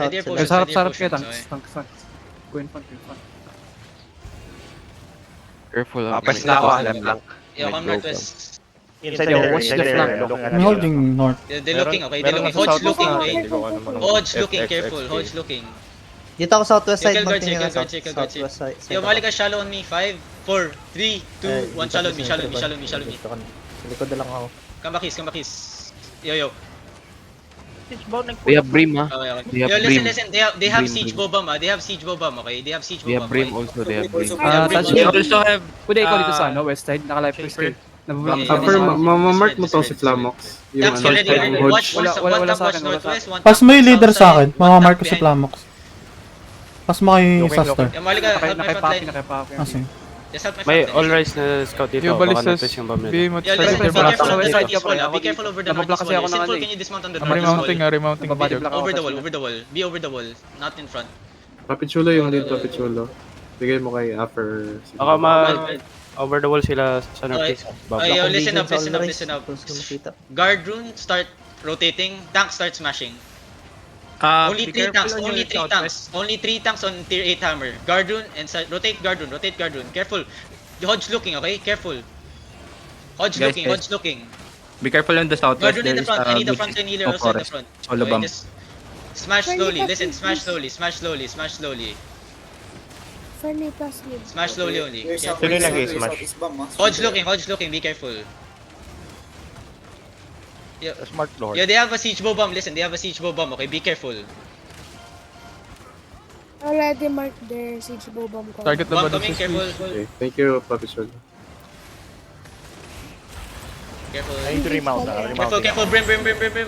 Ready your South potions, sila. ready your Sarap kayo, potions, tanks. okay? Go in front, go in front. Careful Pwes na ako, alam lang. Yo, come northwest. Inside Yo, there, watch inside the there. flank. Looking at I'm you. holding north. They're looking, okay? They're looking. Hodge looking, okay? Hodge looking, careful. Hodge looking. Dito ako southwest Yo, side. kill guard, Magtingin kill na guard, kill guard, southwest side. Yo, mali ka shallow on me. 5, 4, 3, 2, 1. Shallow me, shallow me, shallow me, shallow me. Sa likod na lang ako. Come back, come back. Yo, yo. We have Brim Okay, okay. They have Yo, listen, Brim. listen. They have Brim, siege Brim. bomb, They have siege bomb, okay? They have siege They bomb. have Brim also, they have Brim. Touch They me. also have... Pwede ikaw dito sa west side, naka-live first kayo. Nabablock Yeah, sa Mamark mo to si Flamox. Taps, you ready? Watch, Wala sa watch akin, wala sa northwest, one Pas tap mo yung leader south sa akin. side, one Mamamark tap ko si behind. Flamox. Pas mo kay Saster. Yo, mali ka, help my front line. Naka-papi. Ah, sige. Just help my May front all line. rise na scout dito. Yung Baka balistas, natin yung bomb nila. be mo Yo, listen, be Wala careful sa of the west side, northeast wall, ako Be careful over the Nabablock northeast kasi wall. ako ng Sinful, ano eh. can you dismount on the I'm northeast remounting, wall? remounting Nababody dito. block. Over the wall, over the wall. Be over the wall, not in front. Papichulo yung lead, Papichulo. Bigay mo kay Affer. Baka over the wall sila sa northeast. Bob. Yo, Akong listen up, visions listen up, all listen up. raised. Kung makita. Guard rune, start rotating. Tank start smashing. Only 3 tanks, only 3 tanks. Only 3 tanks on tier 8 hammer. Guard rune and rotate guard rune, rotate guard rune. Careful. Hodge looking, okay? Careful. Hodge Guys, looking, guys. Hodge looking. Be careful on the Guard southwest. rune in the There is front. I need the good front line healer of also in the forest. front. Solo bomb. just smash slowly. Listen, smash slowly, smash slowly, smash slowly. Friendly passive. Smash slowly only. Careful. Sino yung nag-smash? Hodge looking, be careful. Yeah, Smart lord. yeah, they have a siege bow bomb. Listen, they have a siege bow bomb. Okay, be careful. Already marked their siege bow bomb ko. Target na Bomb ba coming, dito? careful. Okay, thank you, Papichulo. Careful. I need to remount na. Careful, Remounting. careful, brim,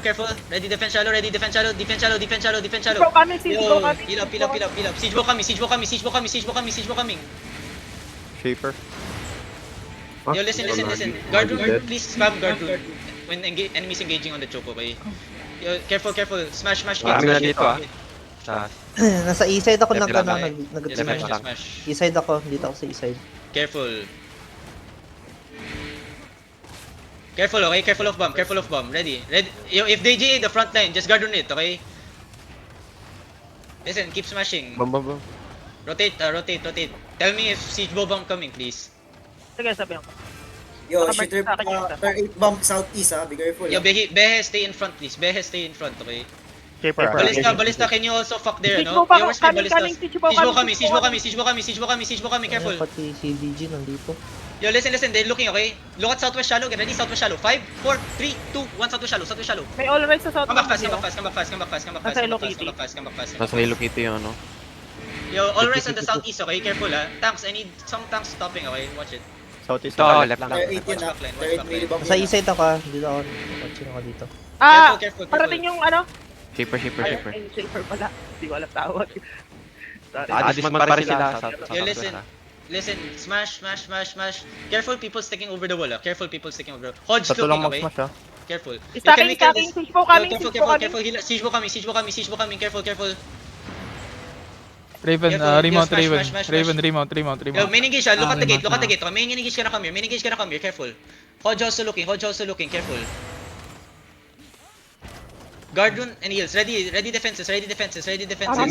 careful. Ready, defense shallow, defense shallow. Heal up. Siege bow coming. Shaper. Fuck, Yo, listen. Dead. Guard room, please spam guard room. When enemies engaging on the choke, okay? Yo, careful. Smash. Marami na dito, ah. Sa Nasa east side ako Left lang, Just smash, just smash. East side ako. Dito ako sa east side. Careful. Careful, okay? Careful of bomb. Ready. Yo, if they GA the front line, just guard on it, okay? Listen, keep smashing. bomb. Rotate. Tell me if siege bow bomb coming, please. Yo, shooter, turn 8 bomb southeast be careful. Yo, Behe, stay in front, please. Behe, stay in front, okay? Shaper. Ballista, can you also fuck there, no? Yo, where's my ballistas? Siege bow coming, careful. Ayun, pati si DG nandito. Yo, listen, they're looking, okay? Look at southwest shallow, get ready, southwest shallow. 5, 4, 3, 2, 1, southwest shallow. May all right sa south. Come back fast. Nasa Hello Kitty yung ano. Yo, all rise on the southeast, okay? Careful, Tanks, I need some tanks stopping, okay? Watch it. Southeast. Ito, left lang. Tier 8 yun Backline, Tier 8 backline. may bomb Nasa east side ako. Dito ako. Watching ako dito. Careful. yung ano? Shaper. Safer pala. Hindi ko alam tawag. Dismount pa rin sila. Yo, listen, smash. Careful people sticking over the wall, Careful people sticking over the wall. Hodge Tatlo lang looking, okay? mag-smash, Careful. Stacking, siege bow coming, Yo, siege bow coming. careful. Siege bow coming. Careful. Raven, Careful, remount, smash, Raven. smash. Raven, remount. Yo, main engage, look at the gate. Main engage ka na come here, careful. Hodge also looking, careful. Guard rune and heals, ready defenses. Siming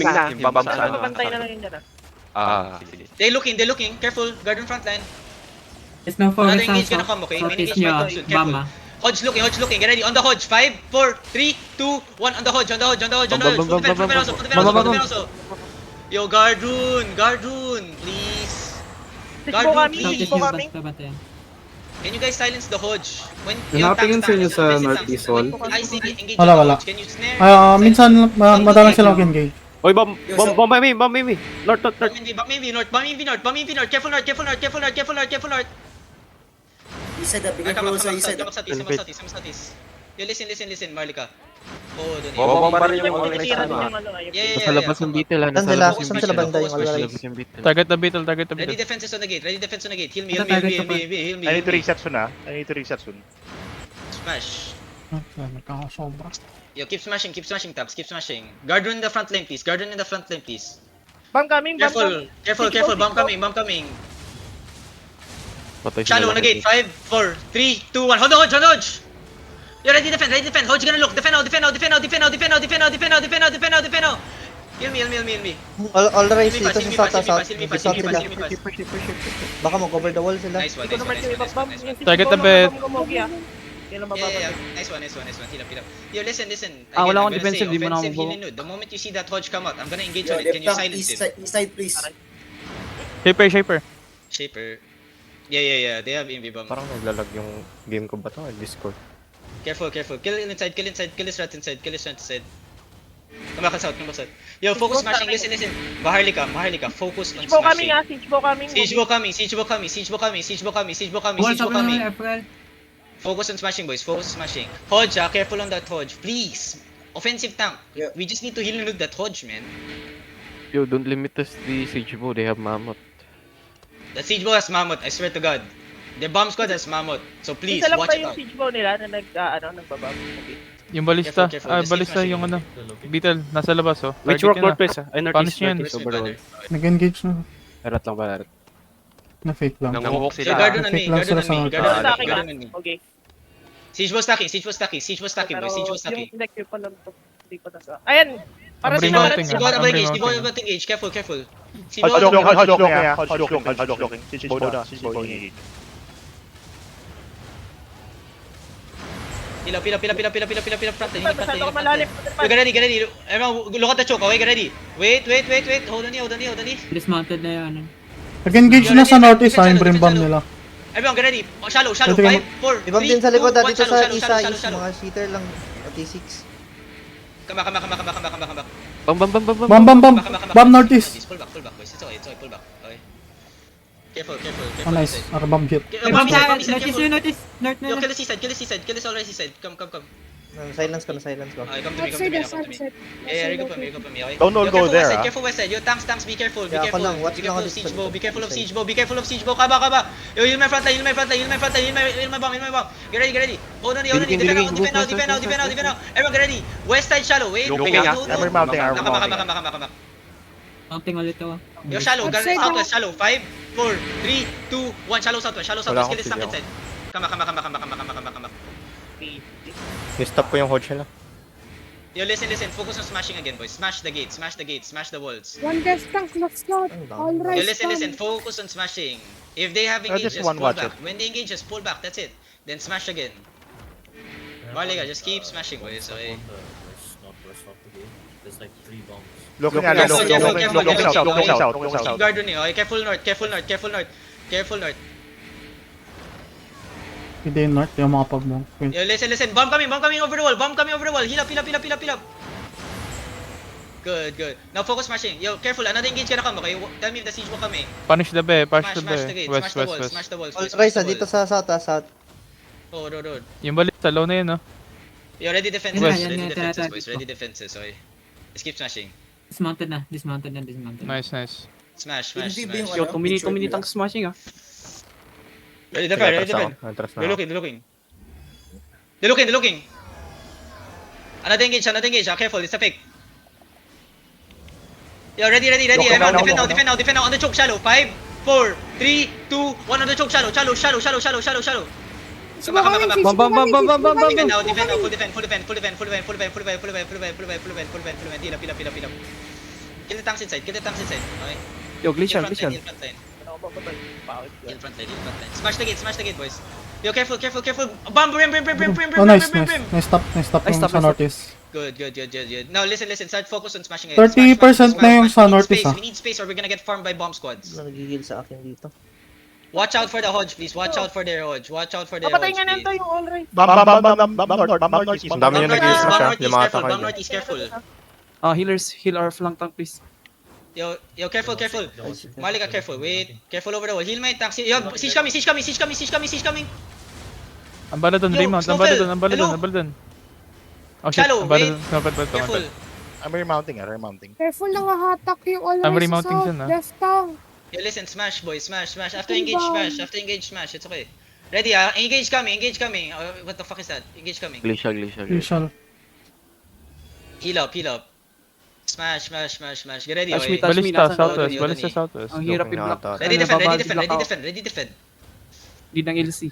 na, yung bomb sa ano. Pantay na lang yun dyan Sige. They looking, careful. Guard rune front line. It's no Another engage ka na come, okay? Main engage ka soon, careful. Hodge looking, get ready. On the Hodge, 5, 4, 3, 2, 1, on the Hodge. Full defense also. Yo, guard rune, please. Guard rune, please. Can you guys silence the Hodge? When Nanatingin sa inyo sa northeast wall. I see engage Wala, the wala. Hodge. Can you snare? Minsan madalang silang engage. Oy, bomb me. North. Bomb me north. Careful north. East side be careful sa east side. Satis. Yo, listen, Marlika. Oh, doon Bomb pa rin yung all rise Titira sa din ano. yung ano. Yeah. Nasa labas yung beetle Saan sila? Saan sila banda yung all Nasa right? labas yung beetle. Target the beetle. Ready defenses on the gate. Heal me. I need to reset soon. Smash. Nagkakasobra. Yo, keep smashing tabs. Guard rune in the front lane, please. Bomb coming. Careful. Bomb coming. Patay sila Shallow on the lahat. gate. 5, 4, 3, 2, 1. Hold on, Hodge. You're ready defend. Hodge gonna look. Defend now. Heal me. All rise Silmi pa, dito sa south. Silmi pa. South sila. Baka mag-cover the wall sila. Nice one. Hindi ko naman yung ibang bomb. Yung Target Sigbo the bed. na gumogi ah. Yan ang mababagay. Yeah. Nice one. Heal up. Yo, listen. Ah, wala Again, akong I'm gonna defensive, say di mo na offensive ako heal in nude. The moment you see that Hodge come out, I'm gonna engage Yo, on it. Can you left tank, silence east it? side, please. Shaper. Shaper. Yeah. They have invi bomb. Parang naglalag yung game ko ba to? Discord. Careful. Kill inside. Kill his rat inside. Come back south. Yo, focus smashing. Listen. Maharlika. Focus on Sigbo coming smashing. ah. Sigbo coming. Siege coming. Focus on smashing, boys. Hodge, careful on that Hodge. Please. Offensive tank. Yeah. We just need to heal and loot that Hodge, man. Yo, don't limit us the Siege Bo, they have Mammoth. The Siege Bow has Mammoth, I swear to God. The bomb squad has Mammoth. So please, Isa lang watch pa it yung out. Sigbo nila na nagbabab. Okay. Yung balista. Careful. Ah, Just keep balista smashing. yung ano. Beetle, nasa labas oh. Which Target work yun, ah. northwest ah? Ay, Punish northeast. yan. Northeast over the wall. Nag-engage na. Erat lang ba, erat? Na fake lang. Nang-walk Yo, sila. guard on Fake me. lang sila sa Pero north. sa akin Guard ah. on me. Okay. Siege was stacking, boys. Yung electric pa lang to. Hindi pa nasa. Ayan! Para I'm sila remounting, Siege ah. about I'm engage. remounting. Careful. Siege Hodge about locking. Siege Bo engage. Pila front line. masyado ka malalim. Yo, get ready. Everyone, look at the choke. Okay, get ready. Wait. Hold on here. Dismounted na yan. Nag-engage na sa northeast ha, yung Brimbam nila. Everyone, get ready. Shallow. Ito 5, yung- 4, 3, Ibang din sa likod, two, one, dito sa shallow, isa shallow, is shallow. mga cheater lang. T6. Come back. Bam. Bam northeast. Pull back, boys. It's okay, pull back. Okay. Careful. Oh nice, Arbam hit. Careful. North Yo, kill the seaside. Kill this already seaside. Come. Silence ko. Okay, come to me. Yeah, recall me. Okay. Don't all Yo, go there, Careful west side. Yo, tanks, be careful. Be Yeah, ako careful. lang, watch Be lang careful of ako Siege dito. Bow. Be careful of Siege Bow. Kaba. Yo, heal my front line. Heal my bomb. Get ready. Hold on. Defend now. Everyone, get ready. West side shallow. Wait. Looking ah. I'm remounting. Come. Mounting ulit to. Yo, shallow. Southwest. Shallow. 5, 4, 3, 2, 1. Shallow southwest. Kill this tank inside. Come. Ni-stop ko yung Hodge nila. Yo, listen. Focus on smashing again, boys. Smash the gates. Smash the walls. Ang dami. Yo, listen. Focus on smashing. If they have engaged, just just one pull watcher. back. When they engage, just pull back. That's it. Then smash again. Marliga, just keep smashing, boys. Okay. Looking south. Guard on you. Okay, careful north. Hindi yung north, yung mga pag-move. Yo, listen. Bomb coming over the wall. Heal up. Good. Now focus smashing. Yo, careful. Another engage ka na come, okay? Tell me if the siege will come eh. Punish the bay. Smash the gates. Smash the walls. All Smash rise the dito walls. sa south. Road. Yung balista, low na yun oh. Yo, ready defenses. Boys. Ready defenses, okay? Let's keep smashing. Dismounted na. Nice. Smash. Yo, 2 minute ang smashing ah. Ready defend. Atras na. They're looking. Another engage. Careful, it's a fake. Yo, ready. Everyone, defend now. On the choke, shallow. 5, 4, 3, 2, 1 on the choke, shallow. Come. Defend now. Full defend. Heal up. Kill the tanks inside. Okay. Yo, glacial. Heal front line. Heal front line. Smash the gate, boys. Yo, careful. Bomb, brim. Oh nice. Nice stop yung sa northeast. Good. Now listen. Start focus on smashing it. 30% na yung sa northeast ah. We need space or we're gonna get farmed by bomb squads. Nagigil sa akin dito. Watch out for the Hodge, please. Watch out for their Hodge. Papatay nga nito yung all right. Bam north. Ang dami yung nag-use na siya. Yung mga Bomb takay. northeast, careful. Healers, heal our flank tank please. Yo, careful. Malika, careful. Wait. Careful over the wall. Heal my tanks. Yo, siege coming. Ang bala doon, Yo, Raymond. Ang bala doon. Oh shit, Shallow, ang bala wait. doon. Careful. I'm remounting. Careful lang hahatak yung all I'm right remounting sa dyan, ah. left tank. Yo, listen, smash, boys. Smash. After engage, smash. It's okay. Ready, ah? Engage coming. What the fuck is that? Engage coming. Glacial. Usual. Heal up. Smash. Get ready, Touch me, okay? Balista, Nasa- Balista southwest. Ang hirap yung block. Ready defend. Lead ng LC.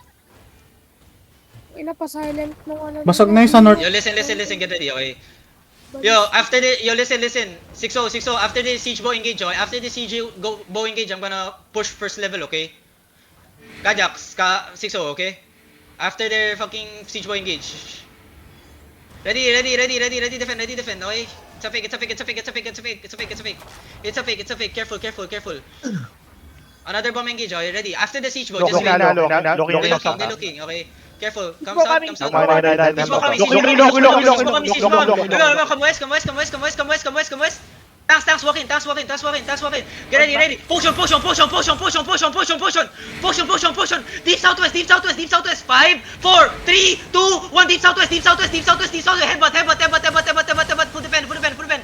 Ina pa silent nung ano. Basag na yung sa north. Yo, listen. Get ready, okay? Yo, after the, yo, listen. 6-0, after the siege bow engage, oh. After the siege bow engage, I'm gonna push first level, okay? Kajax, 6-0, okay? After their fucking siege bow engage. Ready, defend, okay? It's a fake. Careful. Another bomb engage, okay? Ready. After the siege bow, just wait. They're looking, okay? Careful. Come south. Come west. Tanks walking. Get ready. Potion. Deep southwest. 5, 4, 3, 2, 1. Deep southwest. Headbutt. Full defend. Pila.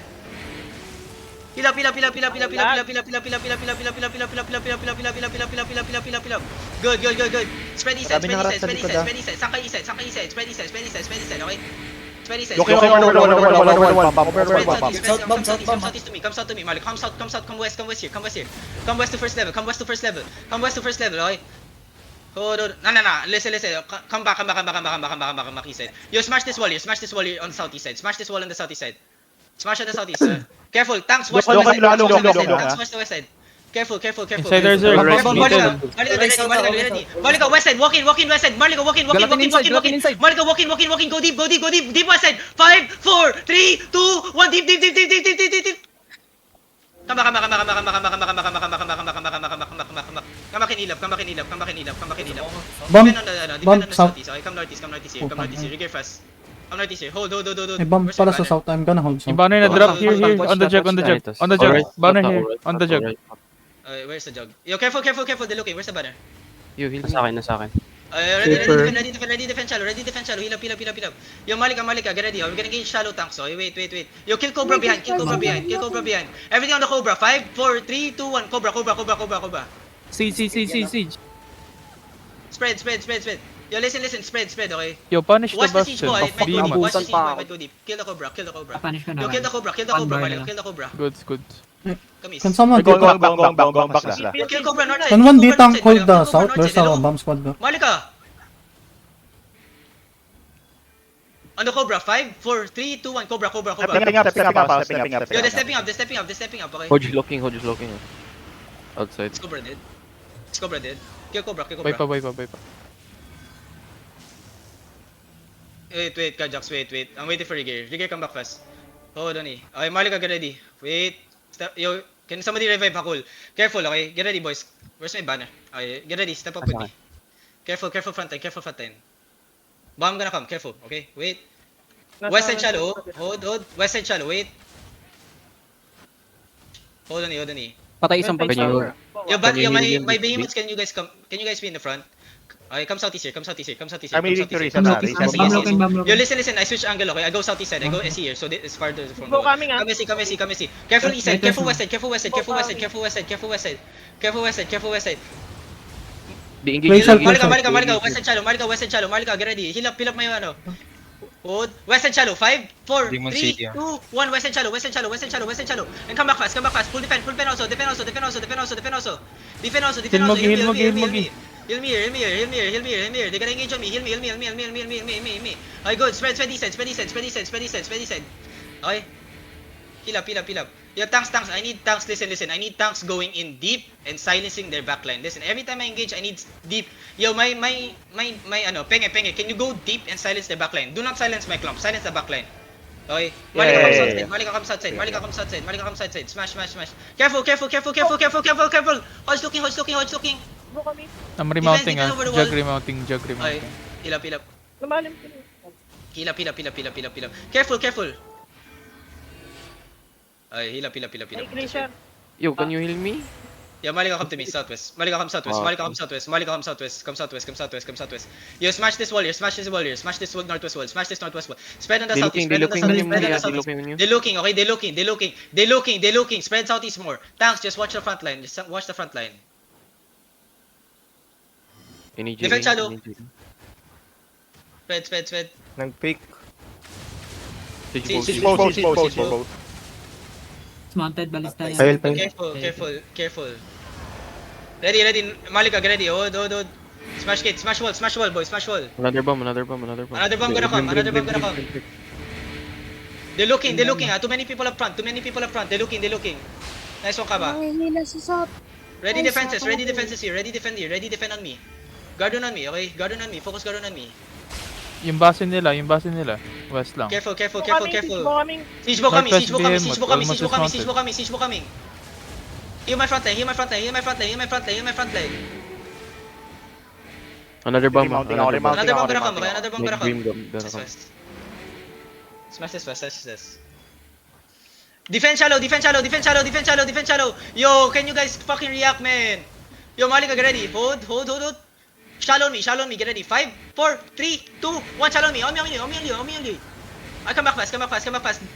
Good. Spread east side. Sangka east side. Spread east side, okay? Spread east side. Southeast to me. Come south to me, Malik. Come south. Come west here. Come west to first level. Okay? Hold on. No. Listen. Come back east side. Yo, smash this wall here on the southeast side. Smash this wall on the southeast side. Smash at the southeast. Careful. Tanks watch the west side. Tanks watch the west side. Careful. Insiders are Malika, ready. Malika, west side. Walk in west side. Malika, walk in. Malika, walk in. Go deep. Deep west side. 5, 4, 3, 2, 1. Deep. Come back in Elab. Bomb. Depend on Bomb the south. southeast. Okay, come northeast here. Regear fast. Come northeast here. Hold. May bomb Where's my pala sa banner? south. I'm gonna hold Yung south. banner na drop here, Watch on the that, jug, watch on the that. jug. On the jug. Alright, Banner top, here, alright, on the top, jug. alright. Where's the jug? Yo, careful. They're looking. Where's the banner? You heal Nasa akin. Ready defend shallow. Heal up. Yo, Malika, get ready. We're gonna engage shallow tanks. Oh, wait. Yo, kill Cobra behind. Everything on the Cobra. 5, 4, 3, 2, 1. Cobra. Siege. Spread. Yo, listen. Spread, okay? Yo, punish the Watch the siege bastard. boy. Might go Beanie. deep. Might go deep. Kill the Cobra. Yo, kill the Cobra, Malika. Kill the Cobra. Goods. Come east. Can someone Go take back sila. Yo, kill Cobra north side. Can one Kill Cobra D-tank north side, hold Malika. the Kill Cobra south? north Where's side, our hello? bomb squad go? Malika! On the Cobra, 5, 4, 3, 2, 1, Cobra. Stepping up. Yo, they're stepping up, okay? Hodge looking. Outside. It's Cobra dead. Kill Cobra. Bay pa. Wait, Kajax, wait. I'm waiting for Rigger. Rigger, come back fast. Hold on, Okay, Malika, get ready. Wait. Yo, can somebody revive Hakul? Careful, okay? Get ready, boys. Where's my banner? Okay, get ready. Step up with me. Careful front line. Bomb gonna come. Careful, okay? Wait. West side shallow. Hold. West side shallow. Wait. Hold on. Patay isang Can pag-shower. Yo, Can you my heal him, behemoths, can you guys be in the front? Okay, come southeast here. I'm reading to reset I'm na. looking, Reset. I'm looking. Yo, listen, I switch angle, okay? I go southeast side, I go SE here, so this is farther from Go coming, Come SE. Careful east side, careful west side. The Wait, engagement. Malika, west side shallow. Malika, get ready. Heal up my ano. Hold. West side shallow. 5, 4, 3, 2, 1. West side shallow. And come back fast. Full defend also. Defend also. Heal me. They're gonna engage on me. Heal me. Okay, good. Spread east side. Okay. Heal up. Yo, tanks. I need tanks. Listen. I need tanks going in deep and silencing their backline. Listen, every time I engage, I need deep. Yo, my penge. Can you go deep and silence their backline? Do not silence my clump. Silence the backline. Okay. Malika comes outside. Smash. Careful. Hodge looking. Go kami. I'm remounting Defense over the Jug wall. remounting. Okay. Heal up. Lumalim ko. Heal up. Careful. Okay, heal up. Ay, Glacier. Yo, can you heal me? Yeah, Malika, come to me, southwest. Malika, come southwest. Come southwest. Yo, smash this wall here. Smash this northwest wall. Spread on the southeast. They're looking on you. They're looking, okay? They're looking. Spread southeast more. Tanks, just watch the front line. Any Defend shallow. Spread. Nag-pick. Siege Siege bow. Siege bow. Mounted ballista yan. Careful. Ready. Malika, get ready. Hold. Smash gate. Smash wall, boys. Smash wall. Another bomb. Another bomb gonna come. They're looking. Too many people up front. They're looking. Nice one, Kaba. Nangihila si South. Ready Nice, defenses nakakabay. here. Ready defend on me. Guard on me, okay? Focus guard on me. Yung base nila. West lang. Careful. Coming. Siege bow coming. Northwest behemoth, Siege bow coming. Heal my front line. Another bomb. Remounting, Another bomb. Another bomb remounting. gonna come. Dream bomb. Smash this. Defend shallow. Yo, can you guys fucking react, man? Yo, Malika, get ready. Hold. Shallow me, get ready. 5, 4, 3, 2, 1, shallow me. On me only. I come back fast.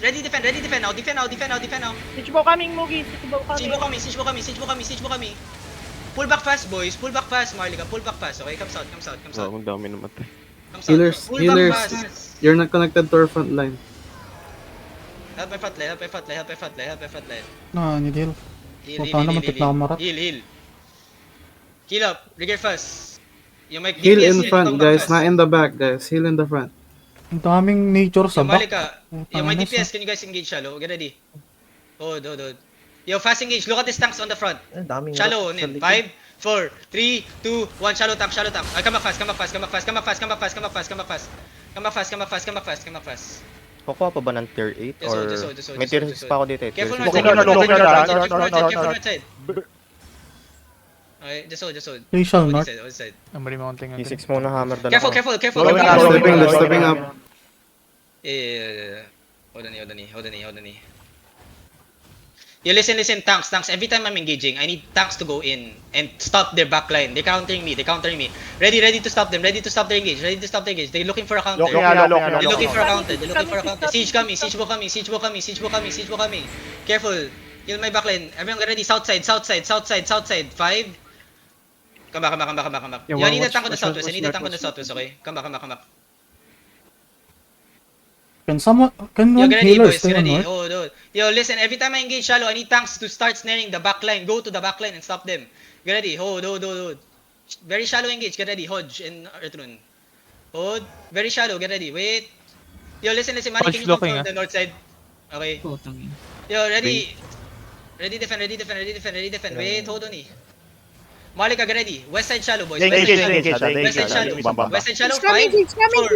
Ready defend now. Defend now. Siege bow coming, Mugi. Siege bow coming. Pull back fast, boys. Marlika. Pull back fast, okay? Come south. Oh, ang dami namatay. Healers, Pull back healers. fast. You're not connected to our front line. Help my front line. No, I need heal. Heal. Puta na, matik na ako marat. Heal up. Rigger fast. You make Heal DPS in here, front, come back guys. fast. Not in the back, guys. Heal in the front. Ang daming nature sa Yo, back. Malika. Puta Yo, my na, DPS, can you guys engage shallow? Get ready. Hold. Yo, fast engage. Look at these tanks on the front. Ang daming Shallow, rock sa in likod. 5, 4, 3, 2, 1, shallow tank. I come back fast. Kukuha pa ba ng tier 8? Just hold. May tier 6 pa ako dito eh. Careful Tier north 6. side. No. Careful north side. Okay, just hold. Facial Hold north. this side. Ang remounting Tier 6 muna hammer dala ko. Careful. They're stepping up. Yeah. Hold on. You listen, tanks. Every time I'm engaging, I need tanks to go in and stop their backline. They're countering me. Ready to stop them. Ready to stop their engage. They're looking for a counter. They're looking for a counter. Siege coming. Careful. Kill my backline. Everyone get ready. South side. 5. Come back. Yeah, Yo, I need a watch tank on the north, southwest. Okay? Come back. Can Yo, one get ready, healer boys. stay Get on ready. north? Hold. Yo, listen. Every time I engage shallow, I need tanks to start snaring the backline. Go to the backline and stop them. Get ready. Hold. Very shallow engage. Get ready. Hodge and Earthrune. Hold. Very shallow. Get ready. Wait. Yo, listen. Manny, Hodge can you come looking, from the north side? Okay. Yo, ready. Ready defend. Wait, hold on. Malika, get ready. West side shallow, boys. West side shallow. 5, 4,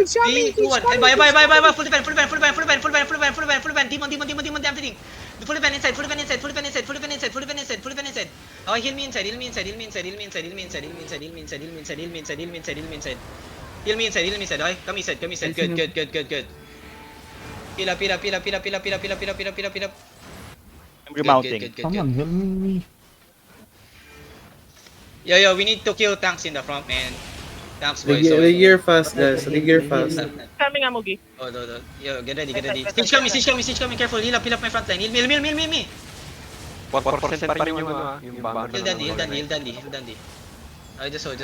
3, 2, 1. Bye. Full defend. Demon, everything. Full defend inside. Okay, heal me inside. Heal me inside. Okay, come inside. Good. Heal up. Remounting. Good. Come on, heal me. Yo, we need to kill tanks in the front, man. Tanks, boys. They gear fast, guys. They gear fast. Coming, Mugi. Oh. Yo, get ready. Siege coming. Careful. Heal up my front line. Heal me. 4% pa rin yung bomber. Heal Dandy. Okay, just hold.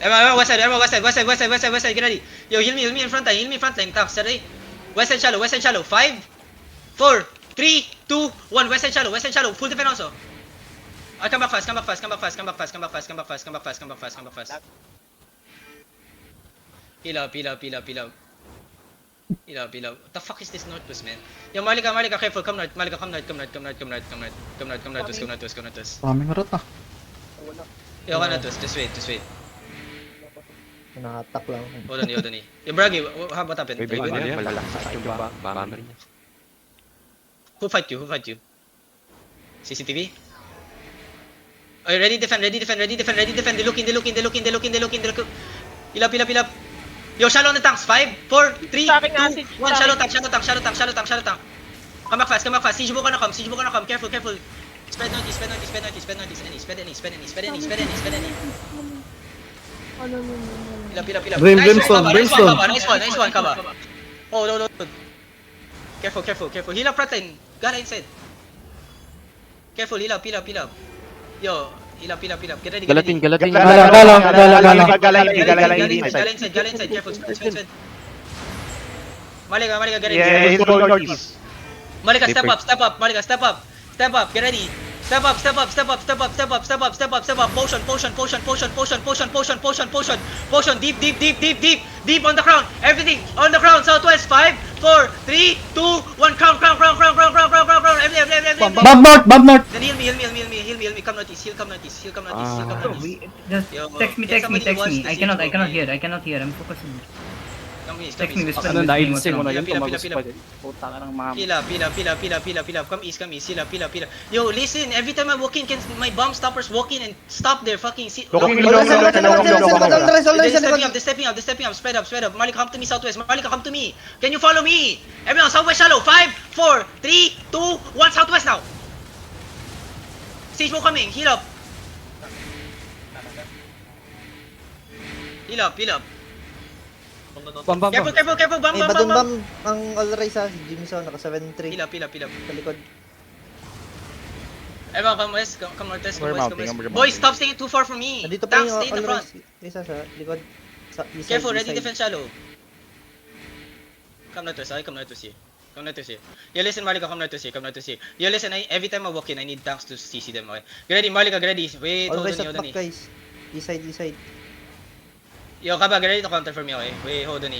Everyone, west side. Get ready. Yo, heal me in front line. Tanks, ready? West side shallow. 5, 4, 3, 2, 1. West side shallow. Full defend also. I come back fast. Heal up. What the fuck is this northwest, man? Yo, Malika, careful. Come north. Malika, come north. Come north. Daming rat ah. Yo, come north. Just wait. Nakatak lang. Hold on. Yo, Bragi, what happened? May big man yan. Malakas yung bomber niya. Who fight you? CCTV? Okay, ready defend. They looking. Heal up. Yo, shallow on the tanks. 5, 4, 3, 2, 1. Shallow tank. Come back fast. Siege bow gonna come. Careful. Spread notice. Any. Heal up. Brimstone. Nice one, Kaba. Oh. Careful. Heal up front line. Gara inside. Careful, heal up. Yo, heal up. Get ready. Galatin. Gala. Gala inside. Careful. Spread. Malika, get ready. Yeah, he's going northeast. Malika, step up. Malika, step up. Get ready. Step up. Potion. Deep on the ground. Everything on the ground. Southwest. 5, 4, 3, 2, 1. Crown. Every. Bomb north! Then heal me. Come northeast. Come northeast. Just Yo, text me. can somebody watch the I siege, cannot bro? hear. I'm focusing. Come east. Text me, whisper. Ano, nailising mo na yun, Pila. tumagus pa din. Puta ka ng mga... Pila. Come east. Pila. Yo, listen. Every time I walk in, can my bomb stoppers walk in and stop their fucking... They're stepping up. Spread up. Malika, come to me, southwest. Malika, come to me. Can you follow me? Everyone, southwest shallow. 5, 4, 3, 2, 1. Southwest now. Siege mo coming. Heal up. Bam. Careful. Bam. Badong bam ang all rise ha. Si Jimison, naka 7-3. Pila. Sa likod. Everyone, come west. Come northwest. We're mounting. Boys, stop staying too far from me. Nandito pa Tanks, yung stay in the all front. rise. Isa sa likod. Sa east Careful, side, ready east side. defense shallow. Come northwest here. You listen, Malika, come northwest here. You listen, every time I walk in, I need tanks to CC them, okay? Get ready, Malika, get ready. Wait, All hold rise on, at back guys. East side. Yo, Kaba, get ready to counter for me, okay? Wait, hold on.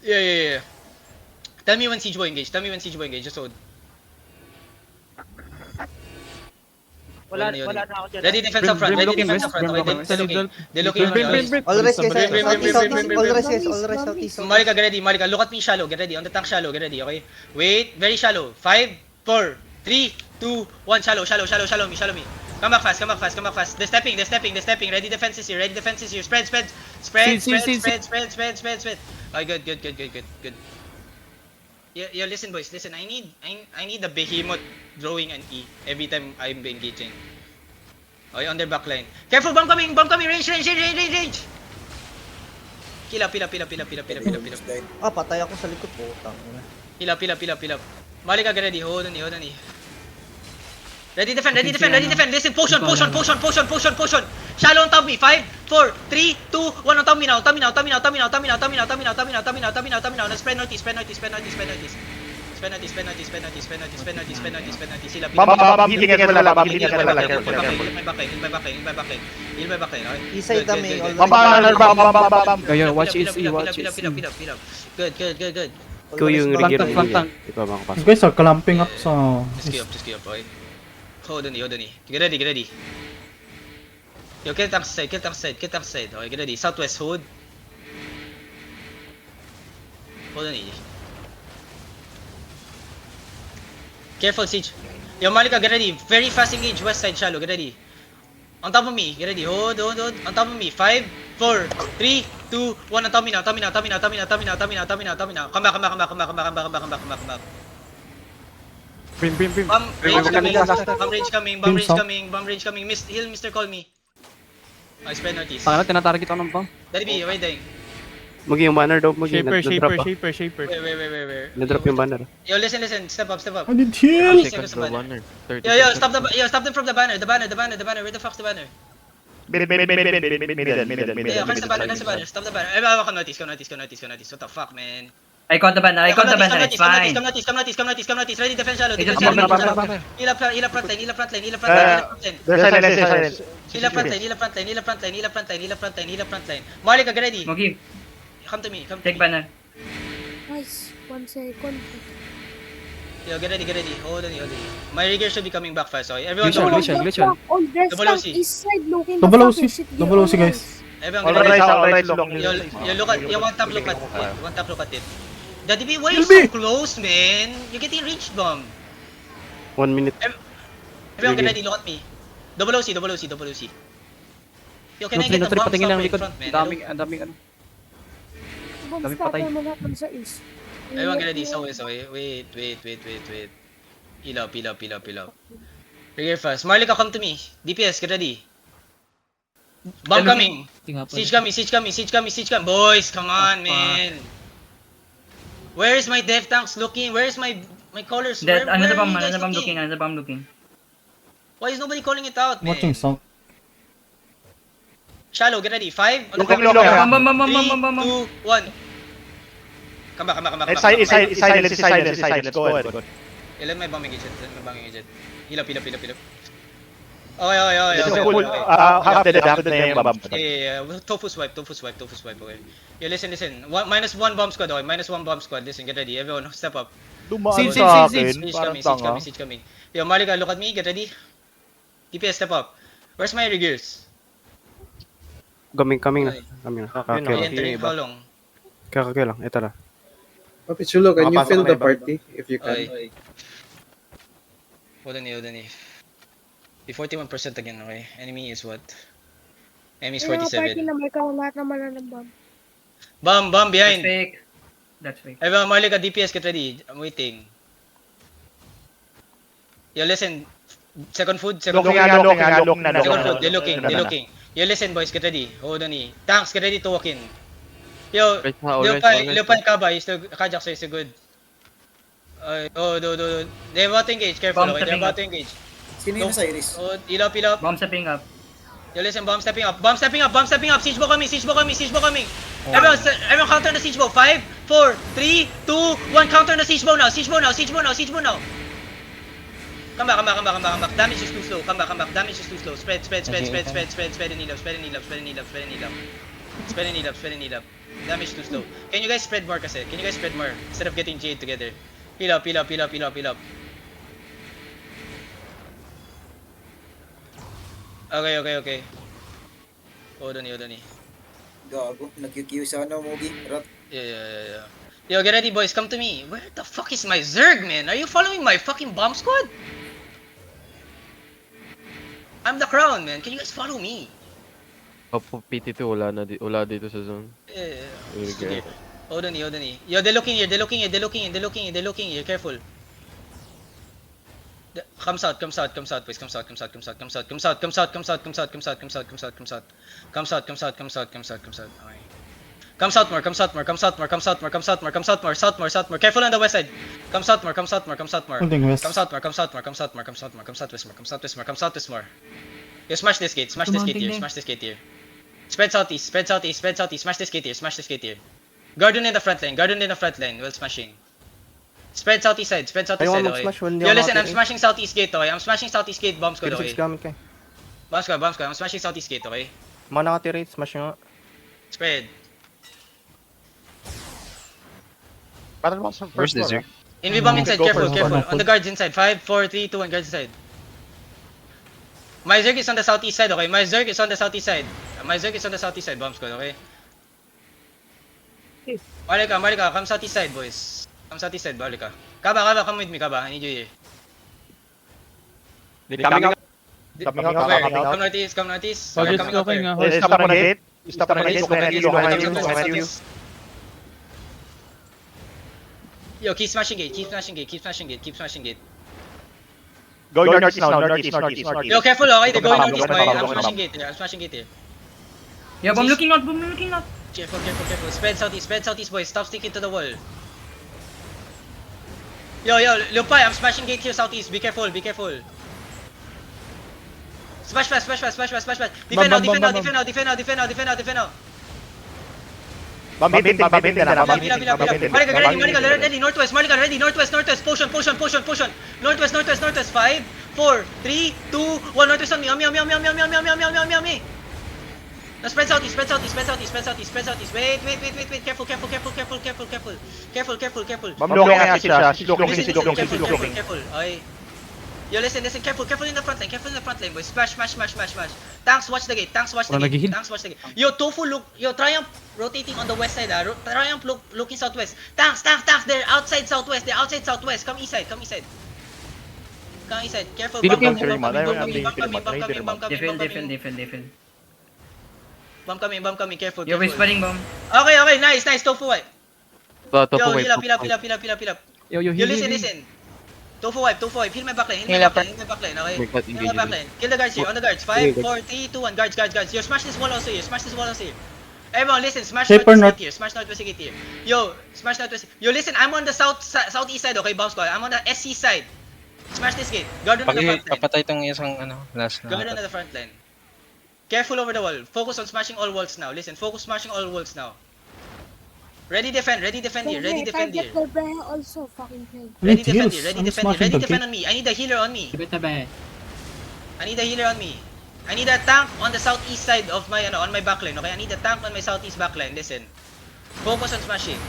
Yeah. Tell me when siege boy engage. Just hold. Wala na ako dyan. Ready defense up front. Brim Ready looking defense west, up front. Brim Okay, looking they're looking. Brim. All rise guys. Brim. Southeast. All rise guys. All rise southeast. Malika, get ready. Malika, look at me shallow. Get ready. On the tank shallow. Get ready, okay? Wait, very shallow. 5, 4, 3, 2, 1. Shallow me. Come back fast. They're stepping. Ready defenses here. Spread. Okay, good. Yeah, listen boys, listen. I need the behemoth drawing an E every time I'm engaging. Okay, on their backline. Careful, bomb coming, range. Pila. Ah, patay ako sa likod po. Tangina. Pila. Malika, get ready. Hold on. Ready defend. Listen, potion. Shallow on top me. 5, 4, 3, 2, 1 on top me now. Now spread northeast. Sila. Bam, hitting as well. Careful. Heal my backline, okay? East side kami. All Bam. Yo, watch it. Pila. Good. Ikaw yung Flank rigger. tank. Ikaw bang These guys are clamping up sa... Just queue up, okay? Hold on. Get ready. Yo, kill tank side. Okay, get ready. Southwest, hold. Hold on. Careful, siege. Yo, Malika, get ready. Very fast engage, west side shallow. Get ready. On top of me. Get ready. Hold. On top of me. 5, 4, 3, 2, 1. On top of me now. Come back. Brim. Bomb range coming. Heal, Mr. Call me. I spread northeast. Taka na, tinatarget ako ng bomb. Daddy B, wait dying. Magi yung banner daw. Magi, Shaper. Wait. Na-drop yung banner. Yo, listen. Step up. I need heal! Seconds to banner. Yo, stop them from the banner. The banner. Where the fuck's the banner? Middle. Yeah, that's the banner. Stop the banner. Everyone come notice. What the fuck, man? I caught the banner. It's fine. Come notice. Ready defense shallow. It's Defense just shallow. bomb. Heal up front line. There's silence. Heal up front line. Malika, get ready. Mogi, Come to me. take banner. Nice. 1 second. Yo, get ready. Hold on. My rigger should be coming back fast, okay? Everyone, Glitch on. All dressed Double tank, OC. east side looking. Double OC guys. everyone, All get ready. right, long. You look at, you one tap look at it. Daddy B, why are you Daddy so close, man? You're getting reached bomb. 1 minute. Everyone, get ready. Look at me. Double OC. Yo, can I get the bomb patingin ng stopper in likod. front, man? Ang daming ano. Bomb Dami stopper patay. mo natin sa east. Everyone, get ready. So, wait. Heal up. Rigger fast. Marlika, come to me. DPS, get ready. Bomb coming. Siege coming. Boys, come on, man. Where is my dev tanks looking? Where is my callers? Where are you guys Looking. Why is nobody calling it out, man? Watching south. Shallow, get ready. 5, on the Look, top. look, 3, Bam. 2, 1. Come back. It's silence. Go ahead. Yeah, let my bomb engage it. Heal up. Just okay. full, half the damage na yung bomb. Yeah. Tofu swipe, okay. Yeah, listen. -1 bomb squad, okay? -1 bomb squad. Listen, get ready. Everyone, step up. Dumaan Siege, sa siege, akin, Siege parang coming, tanga. siege coming. Yo, Malika, look at me, get ready. DPS, step up. Where's my gears? Coming na. Okay. Coming na. Okay, Kakil. entering, how long? Kakil lang. Ito na. Papi Chulo, can you Makapasok fill na the iba. party if you can? Okay. Hold on. Be 41% again, okay? Enemy is what? Enemy is May mga party 47. na may lahat naman na ng bomb. Bomb behind. That's fake. Everyone, Malika, DPS, get ready. I'm waiting. Yo, listen. Second food. Looking na. Second food. They're looking. Yo, listen, boys, get ready. Hold on. Tanks, get ready to walk in. Yo, Right now, always. Leopai Kaba, Kajak, so is good. Do. They're about to engage. Careful, Bomb okay? They're stepping about to engage. Sino yung sa Iris? Oh, ilap. Bomb stepping up. Yo, listen, bomb stepping up. Siege bow coming. Everyone counter the siege bow. 5, 4, 3, 2, 1. Counter the siege bow now. Come back. Damage is too slow. Come back. Damage is too slow. Spread and heal up. Damage too slow. Can you guys spread more kasi? Instead of getting Jade together. Heal up. Okay. Hold on. Gago, nag-QQ sana Mogi. Rat. Yeah. Yo, get ready, boys. Come to me. Where the fuck is my Zerg, man? Are you following my fucking bomb squad? I'm the crown, man. Can you guys follow me? Opo, PT2, wala dito sa zone. Yeah. Really Sige. good. Hold on. Yo, they're looking here. Careful. Comes out, boys. Comes out. Okay. Comes out more. South more. Careful on the west side. Comes out more. Holding west. Comes out west more. You smash this gate here. Spread southeast. Smash this gate here. Guardian in the front line. Well smashing. Spread southeast side. Okay. Yo, listen, I'm smashing southeast gate, okay? Bomb squad, okay? Bomb squad. I'm smashing southeast gate, okay? Mana nakatira, smash nga. Spread. Parang mo sa first floor. Invi bomb inside, Go careful. first. On the guards inside. 5, 4, 3, 2, 1, guards inside. My Zerg is on the southeast side, okay? Bomb squad, okay? Malika, come southeast side, boys. Malika. Kaba, come with me, Kaba. I need you here. Coming out. Come northeast. Soldiers Coming out cooking, where? Stop on the gate. Look at you. Yo, keep smashing gate. Go northeast now. Yo, careful, okay? They're going Baba, northeast, baba, boy. baba, I'm baba. smashing gate here. Yeah, bomb looking out. Careful. Spread southeast, boys. Stop sticking to the wall. Yo, Lupai, I'm smashing gate here southeast. Be careful. Smash fast. Defend now. Bambin na. Malika, ready. Northwest. Potion. Northwest. 5, 4, 3, 2, 1. Northwest on me. Now spread southeast. Wait. Careful. Mamlooking acid siya. She's looking. Careful. Okay. Yo, listen. Careful in the front line, boys. Smash. Tanks, watch the gate. Yo, Tofu, look. Yo, Triumph rotating on the west side. Triumph looking southwest. Tanks. They're outside southwest. Come east side. Careful. Bomb coming. Careful. You're whispering bomb. Okay. Nice. Tofu wipe. Topo, Yo, wait. heal up. Yo, Yo, heal. listen. Tofu wipe. Heal my backline. Okay? Heal my backline. Kill the guards here. On the guards. 5, 4, 3, 2, 1. Guards. Yo, smash this wall also here. Everyone, listen. Smash Shaper northwest gate here. Yo, smash northwest. Yo, listen. I'm on the southeast side, okay, bomb squad. I'm on the SC side. Smash this gate. Guard on the front line. Papatay tong isang last Guard on the front line. Careful over the wall. Focus on smashing all walls now. Listen. Focus smashing all walls now. Ready defend here. Also fucking play. Ready Heals. defend here. I'm smashing the Ready defend gate. on me. I need a healer on me. I need a healer on me. I need a tank on the southeast side of my on my backline. Okay, I need a tank on my southeast backline. Listen. Focus on smashing.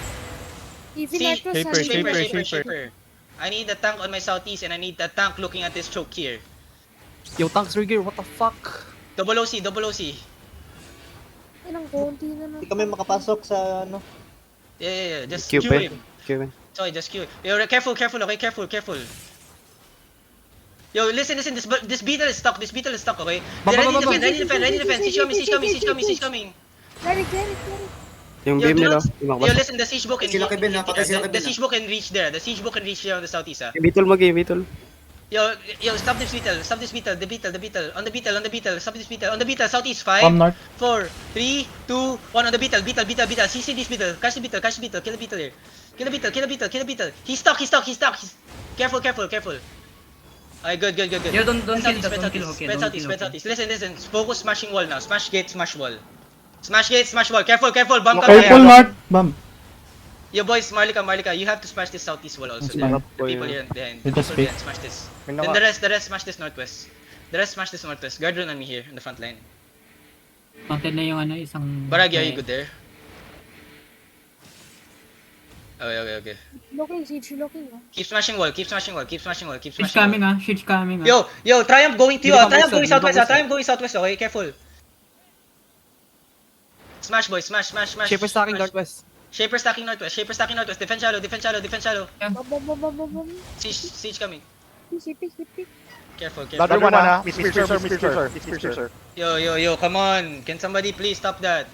Even See, Arthur Shaper, Sunny. shaper. I need a tank on my southeast and I need a tank looking at this choke here. Yo, tanks Rigger, what the fuck? Double OC. Ilang konti na Hindi kami makapasok sa ano. Yeah. Just Q queue pa. him. Q. Sorry, just queue. Yo, careful, okay? Careful. Yo, listen. This beetle is stuck, okay? Ready defend. Siege coming. Cleric. Yung Yo, beam nila. Yo, listen, the siege book can Sila Kevin, patay sila the Kevin, siege book can reach there. The siege book can reach there on the southeast, ah. Beetle mag-game, Beetle. Yo, stop this beetle. The beetle. On the beetle. Stop this beetle. On the beetle, southeast. 5, Bomb north. 4, 3, 2, 1 on the beetle. CC this beetle. Catch the beetle. Kill the beetle here. Kill the beetle. He's stuck. Careful. Alright, good. Yo, don't kill Spread southeast. Listen. Focus smashing wall now. Smash gate, smash wall. Careful. Bomb coming. Careful north. Bomb. Yo, boys, Marlika, you have to smash this southeast wall also. That's The fine. people here behind. Let us speak. Smash this. May Then nawa- the rest smash this northwest. Guard run on me here, on the front line. Mounted na yung isang... Baragi, are you good there? Okay. Looking, siege looking. Keep smashing wall. She's coming ah. Yo, Triumph going to you. Hindi ka Triumph going west, southwest. hindi ka Triumph going southwest. Okay, careful. Smash, boys. Smash. Shaper stacking northwest. Shaper stacking northwest. Defend shallow. Bum. Siege coming. Pick. Careful. Ladder one, ha? Miss Piercer. Yo, come on. Can somebody please stop that?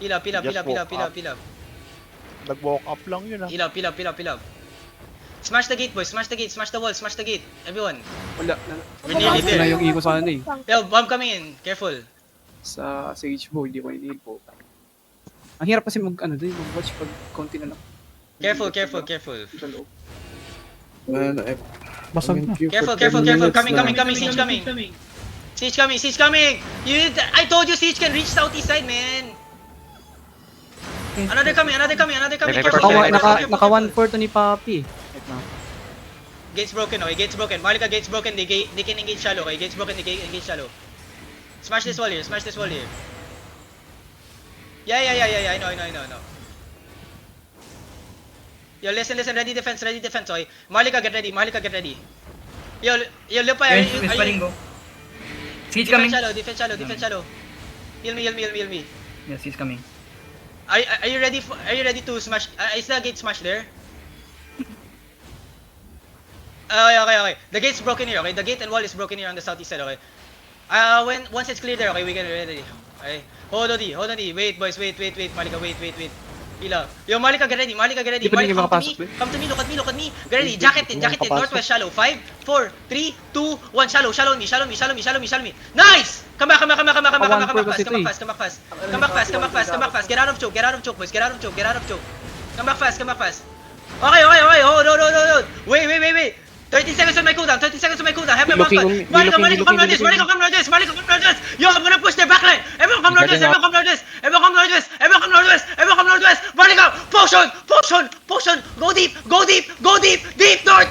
Pila. Nag-walk up lang yun, ha? Pila. Smash the gate, boys. Smash the wall. Everyone. Wala. We're nearly Wala there. yung iko sa ano eh. Yo, bomb coming in. Careful. Sa Sage Bow, hindi ko inihil po. Ang hirap kasi mag-watch pag konti na lang. Careful. Sa loob. Basag na. Careful. Coming. Siege coming. I told you Siege can reach southeast side, man. Another coming. Careful. Naka 1/4 ni Papi. Wait na. Gates broken. Marlika, gates broken. They can engage shallow. Okay, gates broken. They can engage shallow. Smash this wall here. Yeah. I know. Yo, listen. Ready defense. Okay. Marlika, get ready. Yo, Lupa, are you... Siege Defense shallow. Heal me. Yes, he's coming. Are you ready to smash? Is the gate smash there? Okay. The gate's broken here. Okay, the gate and wall is broken here on the southeast side. Okay. Once it's clear there, okay, we can ready. Okay. Hold on, D. Wait, boys. Wait. Malika, wait. Pila. Yo, Malika, get ready. Di ba hindi makapasok, eh? Come to me. Look at me. Get ready. Jacket in. Northwest shallow. 5, 4, 3, 2, 1. Shallow me. Nice! Come back fast. Get out of choke, boys. Come back fast. Okay. Hold. Wait. 30 seconds on my cooldown. Have my mouse Looking, back. Marlika, looking. come Northwest. Yo, I'm gonna push their backline. Everyone come Northwest. Marlika, potion. Go deep. Deep north.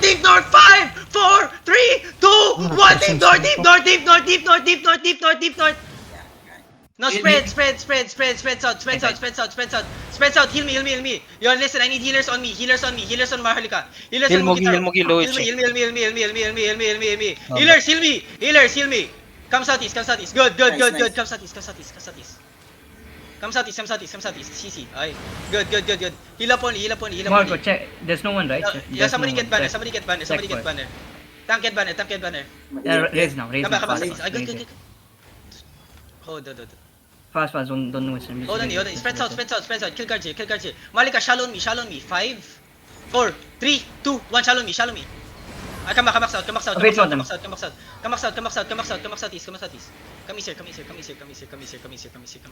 5, 4, 3, 2, 1. Deep north. No, spread out. Heal me. Yo, listen, I need healers on me. Healers on Maharlika. Heal me. Healers, heal me. Come southeast. Good. Nice. Come southeast. CC. Ay. Good. Heal up only. Marco, check. There's no one, right? Yeah, somebody get banner. Check Tank get banner. Raise now. Come back. Fast. Good. Hold. Fast. Don't waste time. Hold on. Spread out. Kill guards here. Malika, shallow me. 5, 4, 3, 2, 1. Shallow me. Come back south. Come back southeast. Come here.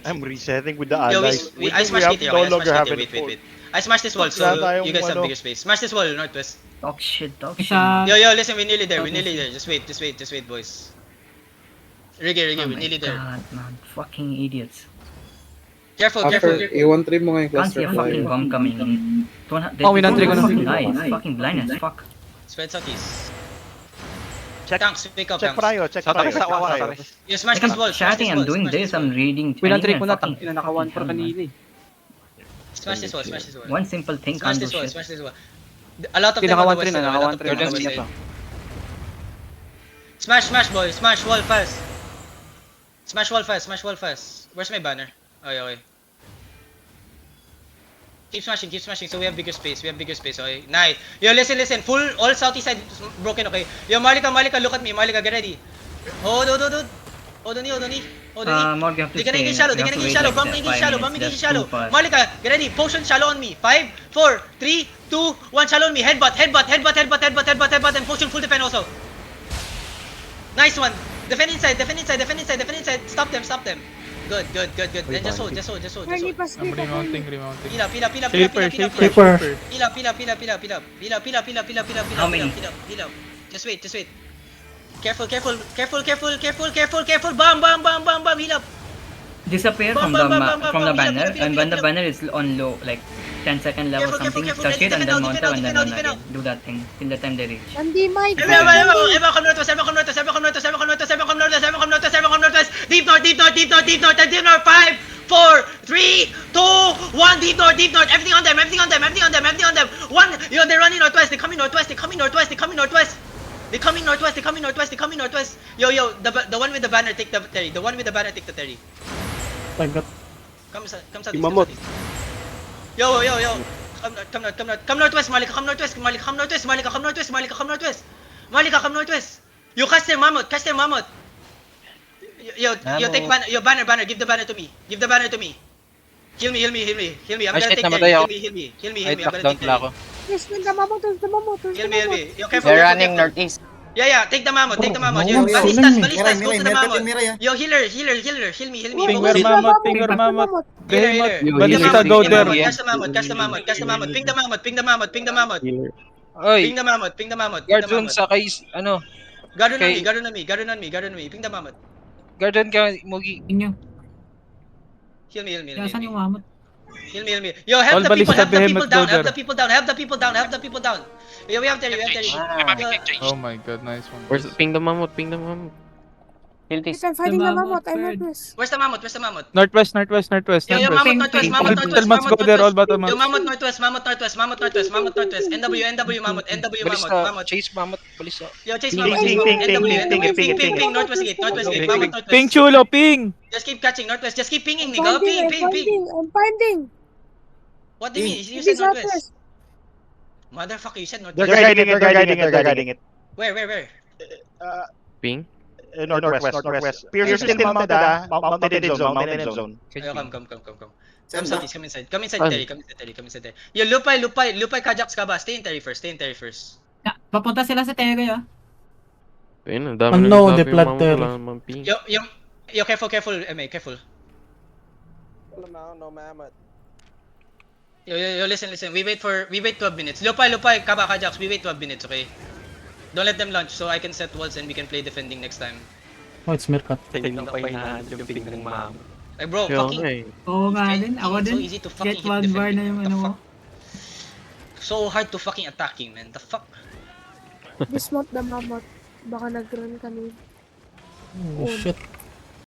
I'm resetting with the Yo, allies. I smashed it. No longer have it. Wait. I smashed this wall, so you guys have bigger space. Smash this wall, northwest. Talk shit. Yo, listen, we're nearly there. Just wait, boys. Rigger, we're nearly there. God, man. Fucking idiots. Careful. I-1 trip mo ngayon Can't see cluster a fucking bomb coming. Oh, winantry ko na. Fucking blind as fuck. Spread southeast. Check, Tanks, wake up, check tanks. prayo, check prayo. You smash this wall, smash this wall, smash this wall. reading. Pinatry ko na, tangina, naka 1 for kanina eh. Smash this wall, smash this wall. One simple thing Smash this wall, smash this wall. A lot of them Naka on 1 the west na, side, a naka lot 1 of them on the na. west side. Smash, boy, smash wall fast. Smash wall fast. Where's my banner? Okay. Keep smashing, so we have bigger space, okay? Nice. Yo, listen, full, all southeast side broken, okay? Yo, Malika, look at me, Malika, get ready. Hold on. Morg, you have to They can stay. engage shallow, You have to wait like bomb 5 engage shallow, minutes, that's too fast. Malika, get ready, potion shallow on me. 5, 4, 3, 2, 1, shallow on me. Headbutt, and potion full defend also. Nice one. Defend inside. Stop them. Good. Then just hold. Harley, pass me. Remounting. Pila. Sleeper. Pila. How many? Just wait. Careful. Bam. Heal up. Disappear from the banner, and when the banner is on low, like 10-second level or something, touch it and then mount up and then run again. Do that thing till the time they reach. Nandi, Mike. Everyone come northwest. Deep north. Deep north. 5, 4, 3, 2, 1. Deep north. Everything on them. One. Yo, they're running northwest. They're coming northwest. Yo, the one with the banner take the Terry. I got Come south. Mammoth. Yo. Come northwest, Malika. Come northwest. You cast their mammoth. Yo, take banner. Yo, banner. Give the banner to me. Heal me. I'm gonna take them. Heal me. I'm gonna take them. Yes, where's the mammoth? Heal me. Yo, careful. They're running northeast. Yeah. Take the mammoth. Yo, no, ballistas. Go to the Mira, mammoth. mira. Yo, healer. Heal me. Finger mammoth. Healer. Ballista, go there. Catch the mammoth. Ping the mammoth. Ping the mammoth. Guardian sa kay, ano, Guard on me. Ping the mammoth. guardian ka, Mugi. Inyo. Heal me. yung mammoth? Heal me. Yo, help the people down. Have the people down. Yo, we have Terry. Oh my god, nice one. Where's ping the mammoth? Yes, I'm fighting the mammoth. I'm nervous. Where's the mammoth? Northwest. Yo, Mammoth go there, all bottom Yo, mammoth. mammoth northwest. NW mammoth. Chase mammoth, balista. Yo, chase Ping, mammoth. ping, Ping. Northwest gate. Mammoth northwest. Ping chulo, ping! Just keep catching northwest. Just keep pinging, nigga. Ping. I'm finding. What do you mean? You It is said northwest. northwest. Motherfucker, you said They're northwest. guiding it. Where? Ping? Northwest. Pierce is still mounted, mounted in zone. Ayo, come. Saan Come ba? inside. Come inside, Terry. Yo, lupay Kajaks ka ba? Stay in Terry first. Papunta sila sa Terry, ah. Ayun, ang dami Unknown, nagsabi the plant yung there. mammoth, wala namang ping. Yo, careful, MA, careful. No mammoth. Yo, listen. We wait 12 minutes. Lupay, Kajaks, we wait 12 minutes, okay? Don't let them launch so I can set walls and we can play defending next time. Oh, it's Mirkat. Tingnan pa yung ping ng mammoth. Like bro, Kaya fucking nga eh. Oo nga din. Ako so din. easy to fucking Get hit one bar na defending. yung The ano mo. fuck? So hard to fucking attacking, man. The fuck? Dismount the mammoth. Baka nag-run kami. Oh shit.